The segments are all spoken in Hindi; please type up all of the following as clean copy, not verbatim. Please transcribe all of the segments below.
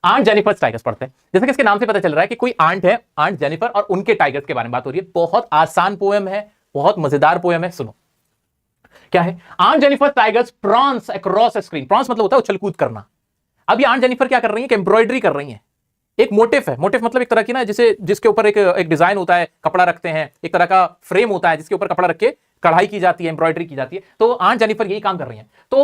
आंट जेनिफर टाइगर्स पढ़ते हैं। जैसे कि इसके नाम से पता चल रहा है कि कोई आंट है, आंट जेनिफर, और उनके टाइगर्स के बारे में बात हो रही है। बहुत आसान पोएम है, बहुत मजेदार पोएम है, सुनो क्या है। Aunt Jennifer tigers prance across screen. Prance मतलब होता है उछल कूद करना। अब ये आंट जेनिफर क्या कर रही है कि एम्ब्रॉयडरी कर रही है। एक मोटिफ है, मोटिफ मतलब एक तरह की ना, जिसे जिसके ऊपर एक डिजाइन होता है, कपड़ा रखते हैं, एक तरह का फ्रेम होता है जिसके ऊपर कपड़ा रख के कढ़ाई की जाती है, एम्ब्रॉयडरी की जाती है। तो आंट जेनिफर यही काम कर रही है। तो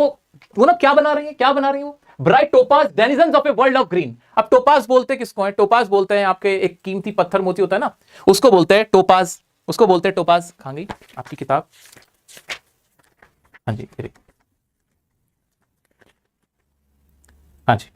वो ना क्या बना रही है, क्या बना रही है वो, bright topaz denizens of a world of green. अब टोपाज बोलते किसको है, टोपाज बोलते हैं आपके एक कीमती पत्थर मोती होता है ना, उसको बोलते हैं टोपाज, उसको बोलते हैं टोपाज। कहां गई आपकी किताब, हाँ जी, हाँ जी,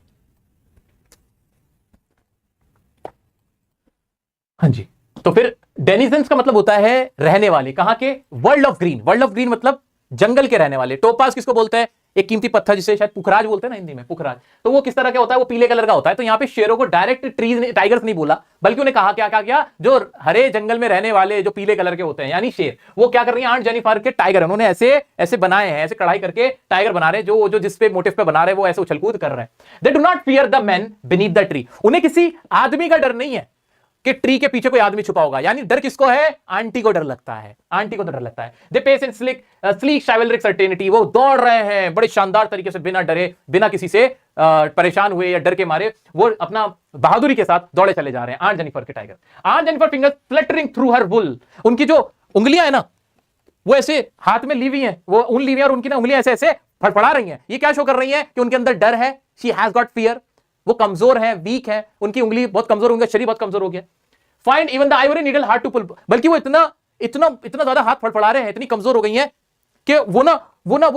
हाँ जी। तो फिर डेनिजन्स का मतलब होता है रहने वाले, कहां के, world of green. World of green मतलब जंगल के रहने वाले। टोपाज किसको बोलते हैं, एक कीमती पत्थर जिसे शायद पुखराज बोलते हैं ना हिंदी में, पुखराज। तो वो किस तरह का होता है, वो पीले कलर का होता है। तो यहां पे शेरों को डायरेक्ट ट्रीज टाइगर्स नहीं बोला, बल्कि उन्हें कहा क्या क्या क्या, जो हरे जंगल में रहने वाले जो पीले कलर के होते हैं, यानी शेर। वो क्या कर रही है, आंट जेनिफर के टाइगर, उन्होंने ऐसे ऐसे बनाए हैं, ऐसे कढ़ाई करके टाइगर बना रहे, जो जो जिस पे मोटिव पे बना रहे वो ऐसे उछलकूद कर रहे हैं। They do not fear the man beneath the tree. उन्हें किसी आदमी का डर नहीं है कि ट्री के पीछे कोई आदमी छुपा होगा। यानी डर किसको है, आंटी को डर लगता है, आंटी को डर लगता है। They pace in sleek chivalric certainty. वो दौड़ रहे हैं बड़े शानदार तरीके से, बिना डरे, बिना किसी से परेशान हुए या डर के मारे, वो अपना बहादुरी के साथ दौड़े चले जा रहे हैं, आंट जेनिफर के tiger. Aunt Jennifer fingers fluttering through her wool. उनकी जो उंगलियां है ना, वो ऐसे हाथ में ली हुई हैं, वो ऊन ली हुई है, और उनकी ना उंगलियां ऐसे ऐसे फड़फड़ा रही हैं। ये क्या शो कर रही हैं कि उनके अंदर डर है। She has got fear. वो कमजोर है, वीक है, उनकी उंगली बहुत कमजोर, उनका शरीर बहुत कमजोर हो गया। Find even the ivory needle hard to pull. बल्कि वो इतना इतना इतना ज्यादा हाथ फड़फड़ा रहे हैं, इतनी कमजोर हो गई हैं कि वो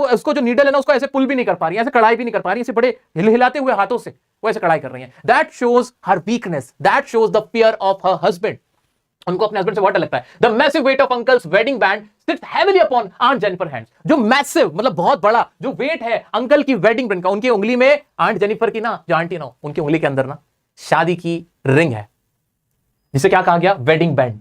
उसको जो नीडल है ना, उसको ऐसे पुल भी नहीं कर पा रही है, ऐसे कढ़ाई भी नहीं कर पा रही है, ऐसे बड़े हिलाते हुए हाथों से वो ऐसे कढ़ाई कर रही है। That shows her weakness, that shows the fear of her husband. उनको अपने हस्बैंड से बहुत डर लगता है। The massive weight of uncle's wedding band sits heavily upon aunt Jennifer's hands. जो मैसिव मतलब बहुत बड़ा जो वेट है अंकल की वेडिंग बैंड का, उनकी उंगली में, आंट जेनिफर की ना, जो आंटी ना, उनकी उंगली के अंदर ना शादी की रिंग है, जिसे क्या कहा गया, वेडिंग बैंड।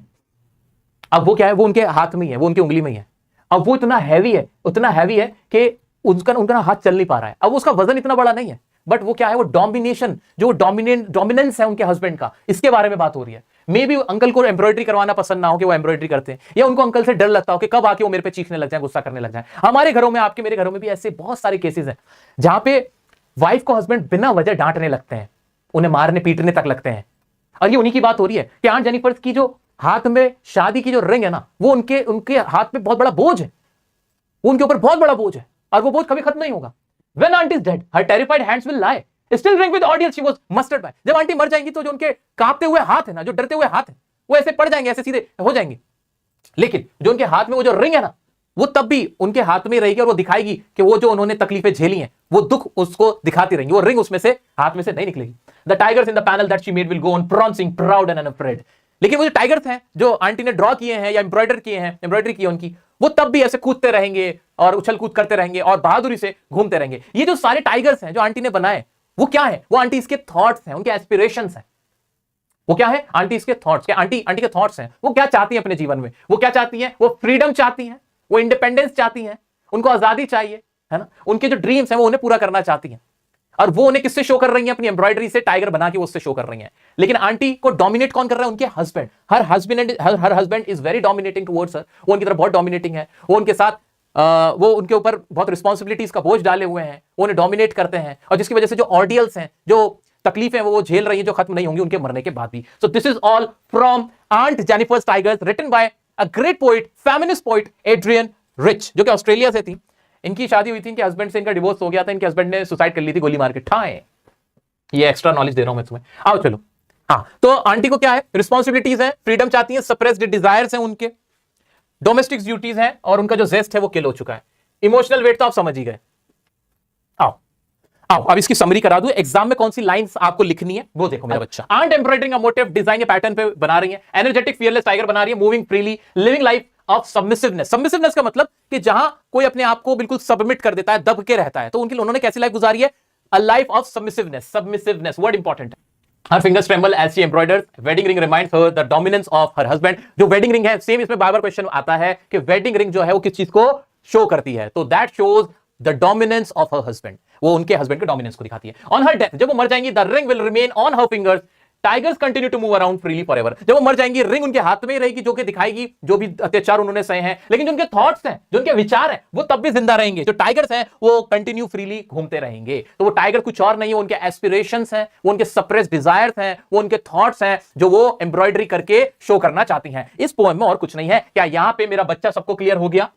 अब वो क्या है, वो उनके हाथ में ही है, वो उनकी उंगली में ही है। अब वो इतना हैवी है, उतना हैवी है कि उनका उनका हाथ चल नहीं पा रहा है। अब उसका वजन इतना बड़ा नहीं है, बट वो क्या है, वो डोमिनेशन, जो डोमिनेंस है उनके हस्बैंड का, इसके बारे में बात हो रही है। मे बी अंकल को एम्ब्रॉयडरी करवाना पसंद ना हो कि वो एम्ब्रॉयडरी करते हैं, या उनको अंकल से डर लगता हो कि कब आके वो मेरे पे चीखने लग जाए, गुस्सा करने लग जाए। हमारे घरों में, आपके मेरे घरों में भी ऐसे बहुत सारे केसेस हैं जहां पे वाइफ को हस्बैंड बिना वजह डांटने लगते हैं, उन्हें मारने पीटने तक लगते हैं। और ये उन्हीं की बात हो रही है कि आंट जेनिफर की जो हाथ में शादी की जो रिंग है ना, वो उनके उनके हाथ में बहुत बड़ा बोझ है, वो उनके ऊपर बहुत बड़ा बोझ है, और वो बोझ कभी खत्म नहीं होगा। When aunt is dead, her terrified hands will lie. Still ring with the audience she was mustered by. जब आंटी मर जाएंगी तो जो उनके कांपते हुए हाथ है ना, जो डरते हुए हाथ है, वो ऐसे पड़ जाएंगे, ऐसे सीधे हो जाएंगे। लेकिन जो उनके हाथ में वो जो रिंग है ना, वो तब भी उनके हाथ में रहेगी, और वो दिखाएगी कि वो जो उन्होंने तकलीफें झेली हैं, वो दुख उसको दिखाती रहेंगी। वो रिंग उसमें से हाथ में से नहीं निकलेगी। The tigers in the panel that she made will go on prancing, proud and unafraid. लेकिन वो जो टाइगर्स हैं जो आंटी ने ड्रॉ किए हैं या एम्ब्रॉयडर किए हैं, एम्ब्रॉयडरी की है उनकी, वो तब भी ऐसे कूदते रहेंगे और उछल कूद करते रहेंगे और बहादुरी से घूमते रहेंगे। ये जो सारे टाइगर्स हैं जो आंटी ने बनाए, वो क्या है, वो आंटी इसके थॉट्स हैं, उनके एस्पिरेशंस हैं। वो क्या है, आंटी इसके थॉट्स, क्या आंटी के थॉट्स हैं। वो क्या चाहती है अपने जीवन में, वो क्या चाहती है, वो फ्रीडम चाहती है, वो इंडिपेंडेंस चाहती है, उनको आजादी चाहिए, है ना। उनके जो ड्रीम्स हैं वो उन्हें पूरा करना चाहती हैं, और वो उन्हें किससे शो कर रही हैं, अपनी एम्ब्रॉयडरी से टाइगर बना के उससे शो कर रही हैं। लेकिन आंटी को डोमिनेट कौन कर रहा है, उनके husband. Her husband is very dominating towards हर। वो उनकी तरफ बहुत डोमिनेटिंग है, वो उनके साथ वो उनके ऊपर बहुत रिस्पॉन्सिबिलिटीज का बोझ डाले हुए हैं, वो उन्हें डोमिनेट करते हैं, और जिसकी वजह से जो ऑर्डियल्स हैं, जो तकलीफें वो झेल रही हैं, जो खत्म नहीं होंगी उनके मरने के बाद भी। So this is all from aunt Jennifer's tigers, written by a great poet, feminist poet Adrienne Rich, जो कि ऑस्ट्रेलिया से थी। इनकी शादी हुई थी, इनके हस्बैंड से इनका डिवोर्स हो गया था, इनके हस्बैंड ने सुसाइड कर ली थी गोली मार के। ठाए, ये एक्स्ट्रा नॉलेज दे रहा हूं मैं तुम्हें। आओ चलो, हाँ, तो आंटी को क्या है, रिस्पॉन्सिबिलिटीज है, फ्रीडम चाहती है, सप्रेस्ड डिजायर्स हैं उनके, डोमेस्टिक ड्यूटीज हैं, और उनका जो जेस्ट है वो किल हो चुका है। इमोशनल वेट तो आप समझ ही गए। आओ आओ अब इसकी समरी करा दूं, एग्जाम में कौन सी लाइंस आपको लिखनी है वो देखो मेरा बच्चा। Aunt embroidering a motif, design या पैटर्न पे बना रही है। एनर्जेटिक फियरलेस टाइगर बना रही है, moving freely, living life of submissiveness. Submissiveness का मतलब कि जहां कोई अपने आप को बिल्कुल सबमिट कर देता है, दब के रहता है, तो उन्होंने कैसी लाइफ गुजारी है, a life of submissiveness. Submissiveness word important है। Her fingers tremble as she embroiders. Wedding ring reminds her the dominance of her husband. जो wedding ring है, सेम इसमें बार बार क्वेश्चन आता है कि wedding ring जो है वो किस चीज को शो करती है, तो that shows the dominance of her husband. वो उनके हस्बैंड के डोमिनेंस को दिखाती है। ऑन हर डेथ, जब वो मर जाएंगी, the ring will remain on her fingers, tigers continue to move around freely forever. जब वो मर जाएंगी, रिंग उनके हाथ में ही रहेगी, जो कि दिखाएगी जो भी अत्याचार उन्होंने सहे हैं, लेकिन जो उनके थॉट्स हैं, जो उनके विचार हैं, वो तब भी जिंदा रहेंगे। जो टाइगर्स हैं वो कंटिन्यू फ्रीली घूमते रहेंगे। तो वो टाइगर कुछ और नहीं है, उनके एस्पिरेशंस हैं, वो उनके सप्रेस डिजायर्स हैं, वो उनके थॉट्स हैं, जो वो एम्ब्रॉयडरी करके शो करना चाहती हैं। इस पोएम में और कुछ नहीं है। क्या यहां पे मेरा बच्चा सबको क्लियर हो गया?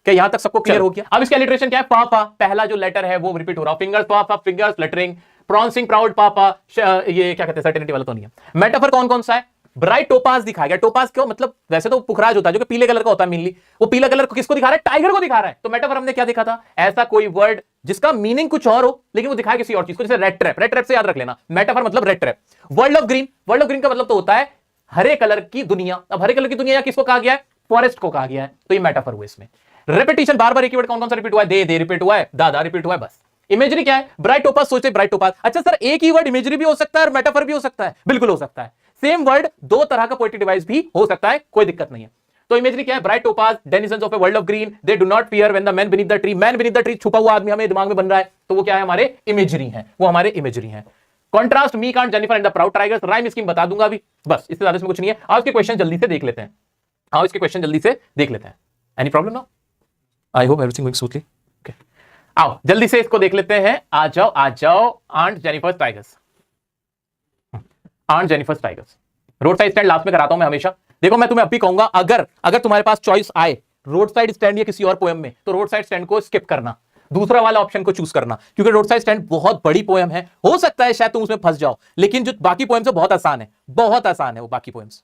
क्या यहां तक सबको क्लियर हो गया? अब इसका लिटरेशन क्या है? पापा, पहला जो लेटर है वो रिपीट हो रहा है, फिंगर्स पापा, फिंगर्स लेटरिंग, प्रॉन्सिंग प्राउड पापा, ये क्या कहते हैं, सर्टेनिटी वाला तो नहीं है। मेटाफर कौन कौन सा है? ब्राइट टोपाज दिखाया गया। टोपाज क्यों? मतलब वैसे तो पुखराज होता है जो कि पीले कलर का होता है मेनली, वो पीला कलर को किसको दिखा रहा है? टाइगर को दिखा रहा है। तो मेटाफर हमने क्या देखा था? ऐसा कोई वर्ड जिसका मीनिंग कुछ और हो लेकिन वो दिखाया किसी और चीज को, जैसे रेड ट्रैप। रेड ट्रैप से याद रख लेना, मेटाफर मतलब red trap. World of green, world of green का मतलब तो होता है हरे कलर की दुनिया। अब हरे कलर की दुनिया किसको कहा गया है? फॉरेस्ट को कहा गया है। तो ये मेटाफर हुआ इसमें। रेपिटेशन, बार बार एक ही वर्ड कौन कौन सा रिपीट हुआ है? दे रिपीट हुआ है, दादा रिपीट हुआ है, बस। इमेजरी क्या है? ब्राइट टोपाज, सोचे ब्राइट टोपाज। अच्छा सर, एक ही वर्ड इमेजरी भी हो सकता है और मेटाफर भी हो सकता है? बिल्कुल हो सकता है। सेम वर्ड दो तरह का पोएटिक डिवाइस भी हो सकता है, कोई दिक्कत नहीं है। तो इमेजरी क्या है? Bright topaz, denizens of a world of green, they do not fear when the man beneath the tree. Man beneath the tree, छुपा हुआ आदमी हमें दिमाग में बन रहा है, तो वो क्या है? हमारे इमेजरी है, वो हमारे इमेजरी है। Contrast me can't Jennifer and the proud tigers, rhyme scheme बता दूंगा अभी, बस इससे ज्यादा इसमें कुछ नहीं है। आओ इसके क्वेश्चन जल्दी से देख लेते हैं। आओ इसके क्वेश्चन जल्दी से देख लेते हैं। Any problem now? I hope everything going smoothly. Okay, आओ जल्दी से इसको देख लेते हैं। आ जाओ आ जाओ। Aunt Jennifer tigers, aunt Jennifer tigers. Road side stand last में कराता हूं मैं हमेशा। देखो मैं तुम्हें अभी कहूंगा, अगर तुम्हारे पास चॉइस आए रोड साइड स्टैंड या किसी और पोएम में, तो रोड साइड स्टैंड को स्किप करना, दूसरा वाला ऑप्शन को चूज करना, क्योंकि रोड साइड स्टैंड बहुत बड़ी पोएम है। हो सकता है शायद तुम उसमें फंस जाओ, लेकिन जो बाकी पोएम्स है बहुत आसान है, बहुत आसान है वो बाकी पोएम्स।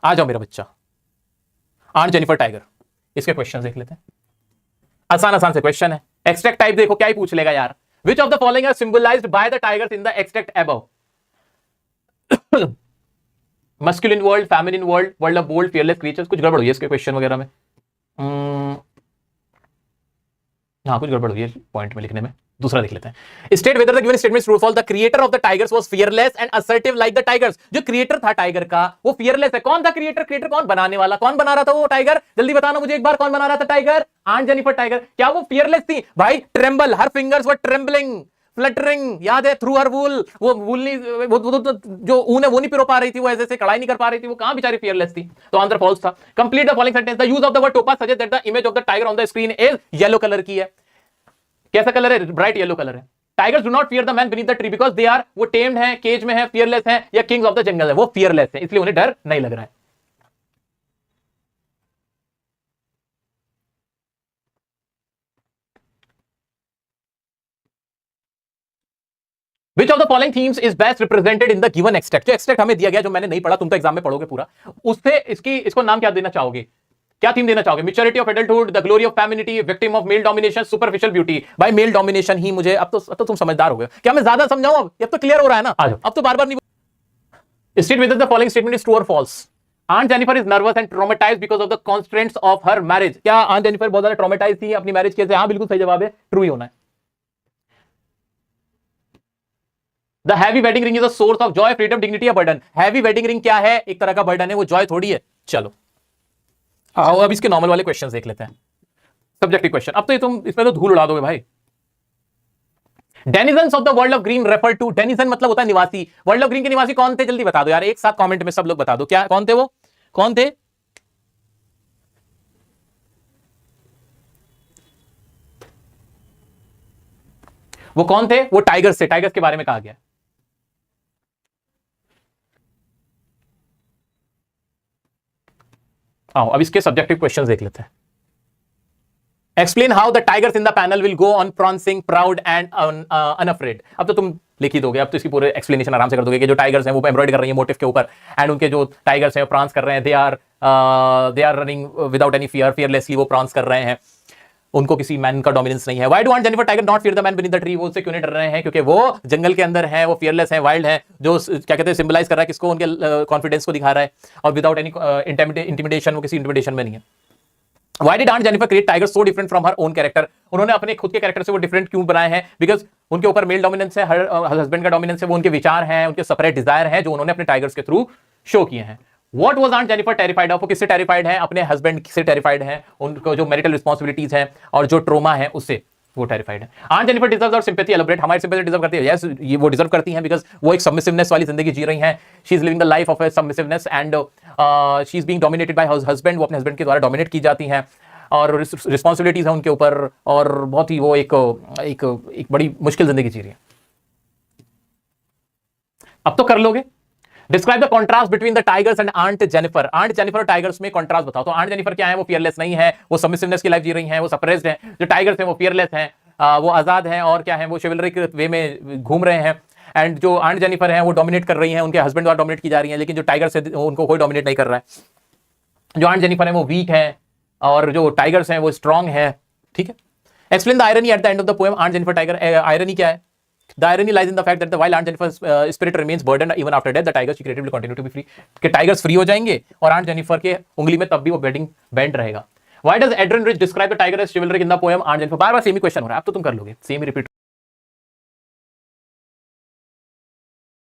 आ जाओ मेरा बच्चा। आंट जेनिफर टाइगर, इसके क्वेश्चन देख लेते हैं। आसान आसान से क्वेश्चन है। एक्सट्रैक्ट टाइप देखो क्या ही पूछ लेगा यार। Which of the following are symbolized by the tigers in the extract above? Masculine world, feminine world, world of bold fearless creatures. कुछ गड़बड़ हुई है इसके क्वेश्चन वगैरह में। हाँ कुछ गड़बड़ हुई है पॉइंट में लिखने में। दूसरा देख लेते हैं। State whether the given statement true और false. The creator of the tigers was fearless and assertive like the tigers. जो क्रिएटर था टाइगर का वो फियरलेस है। कौन था क्रिएटर? क्रिएटर कौन? बनाने वाला। कौन बना रहा था वो टाइगर? जल्दी बताना मुझे एक बार, कौन बना रहा था टाइगर? Aunt Jennifer tiger. क्या वो फियरलेस थी? भाई ट्रेम्बल, हर फिंगर्स वर ट्रेम्बलिंग, फ्लटरिंग, याद है? थ्रू हर वूल, वो वूल नहीं, वो जो ऊन है वो नहीं पिरो पा रही थी, वो ऐसे कढ़ाई नहीं कर पा रही थी, वो कहां बेचारी फियरलेस थी? तो आंसर फॉल्स था। Complete the following sentence. The use of the word topaz suggest that the image of the tiger on the screen is yellow colour की है। कैसा कलर है? ब्राइट येलो कलर है। Tigers do not fear the man beneath the tree because they are, वो टेम्ड है, केज में है, फियरलेस है, या किंग्स ऑफ द जंगल है, वो फियरलेस है, इसलिए उन्हें डर नहीं लग रहा है। Which of the following themes is best represented in the given extract? जो एक्सट्रैक्ट हमें दिया गया, जो मैंने नहीं पढ़ा, तुम तो एग्जाम में पढ़ोगे पूरा, उससे इसको नाम क्या देना चाहोगे? क्या थीम देना चाहोगे? Maturity of adulthood, the glory of femininity, victim of male domination, superficial beauty. भाई मेल डोमिनेशन ही मुझे, अब तो तुम समझदार हो गए। क्या मैं ज्यादा समझाऊं? अब तो क्लियर हो रहा है ना? अब तो बार बार नहीं। State whether the following statement is true और false. Aunt Jennifer is nervous and traumatized because of the constraints of her marriage. क्या आंट जेनिफर बहुत ज्यादा ट्रॉमेटाइज थी अपनी मैरिज के से? हाँ बिल्कुल सही जवाब है, ट्रू ही होना है। The heavy wedding ring is a source of Joy, freedom, dignity या बर्डन। हैवी वेडिंग रिंग क्या है? एक तरह का बर्डन है, वो जॉय थोड़ी है। चलो आओ अब इसके नॉर्मल वाले क्वेश्चंस देख लेते हैं। Subjective question. अब तो तुम इसमें तो धूल उड़ा दोगे भाई। Denizens of the world of green refer to. Denizen मतलब होता है निवासी। वर्ल्ड ऑफ ग्रीन के निवासी कौन थे? जल्दी बता दो यार, एक साथ कमेंट में सब लोग बता दो, क्या कौन थे वो? कौन थे? वो कौन थे? वो टाइगर्स थे, टाइगर्स के बारे में कहा गया। आओ अब इसके सब्जेक्टिव क्वेश्चंस देख लेते हैं। Explain how the tigers in the panel will go on prancing proud and unafraid. अब तो तुम लिख ही दोगे, अब तो इसकी पूरे एक्सप्लेनेशन आराम से कर दोगे कि जो टाइगर्स हैं वो एम्ब्रॉयड कर रही है मोटिव के ऊपर, एंड उनके जो टाइगर्स हैं वो प्रॉन्स कर रहे हैं, they are running without any fear, fearlessly वो प्रॉन्स कर रहे हैं, उनको किसी मैन का डोमिनेंस नहीं है। Why do aunt Jennifer tiger not fear the man beneath the tree? वो उससे क्यों नहीं डर रहे हैं? क्योंकि वो जंगल के अंदर है, वो फियरलेस है, वाइल्ड है, जो क्या कहते हैं सिंबलाइज कर रहा है किसको? उनके कॉन्फिडेंस को दिखा रहा है, और विदाउट एनी इंटिमिडेशन, वो किसी इंटिमिडेशन में नहीं है। Why did Aunt Jennifer create tigers so different from her own character? उन्होंने अपने खुद के कैरेक्टर से वो डिफरेंट क्यों बनाए हैं? बिकॉज उनके ऊपर मेल डोमिनेंस है, हर हस्बैंड का डोमिनेंस है, वो उनके विचार हैं, उनके सेपरेट डिजायर हैं, जो उन्होंने अपने टाइगर्स के थ्रू शो किए हैं। What was Aunt Jennifer terrified of? वो किससे टेरिफाइड है? अपने हस्बैंड से टेरिफाइड है, उनको जो मैरिटल रिस्पॉन्सिबिलिटीज हैं और जो ट्रोमा है उससे वो टेरिफाइड है। Aunt Jennifer deserves our sympathy, elaborate. हमारी सिंपैथी डिजर्व करती है, यस ये वो डिजर्व करती हैं बिकॉज वो एक सबमिसिवनेस वाली जिंदगी जी रही हैं। She is living the life of a submissiveness and she is being dominated by her husband, वो अपने हस्बैंड के द्वारा डोमिनेट की जाती हैं और रिस्पॉन्सिबिलिटीज है उनके ऊपर और बहुत ही वो एक बड़ी मुश्किल जिंदगी जी रही है। अब तो कर लोगे। Describe the contrast between the tigers and aunt Jennifer. Aunt Jennifer और टाइगर्स में कॉन्ट्रास्ट बताओ। तो आंट जेनिफर क्या है, वो फियरलेस नहीं है, वो सबमिसिवनेस की लाइफ जी रही हैं, वो सप्रेस्ड हैं। जो टाइगर्स हैं वो फियरलेस हैं, वो आजाद हैं और क्या है, वो शिवलरिक वे में घूम रहे हैं। एंड जो आंट जेनिफर हैं वो डोमिनेट कर रही हैं, उनके हस्बैंड द्वारा डोमिनेट की जा रही हैं, लेकिन जो टाइगर्स है उनको कोई डोमिनेट नहीं कर रहा है। जो आंट जेनिफर है वो वीक है और जो टाइगर्स हैं वो स्ट्रांग है। ठीक है। Explain the irony at the end of the poem aunt Jennifer tiger. Irony क्या है? The irony lies in the fact that while Aunt Jennifer's spirit remains burdened even after death, the tigers she created will continue to be free. कि टाइगर्स फ्री हो जाएंगे और आंट जेनिफर के उंगली में तब भी वो बैंड रहेगा। Why does Adrian Rich describe the tiger as chivalric in the poem Aunt Jennifer? बार-बार सेम ही क्वेश्चन हो रहा है, अब तो तुम कर लोगे, सेम ही रिपीट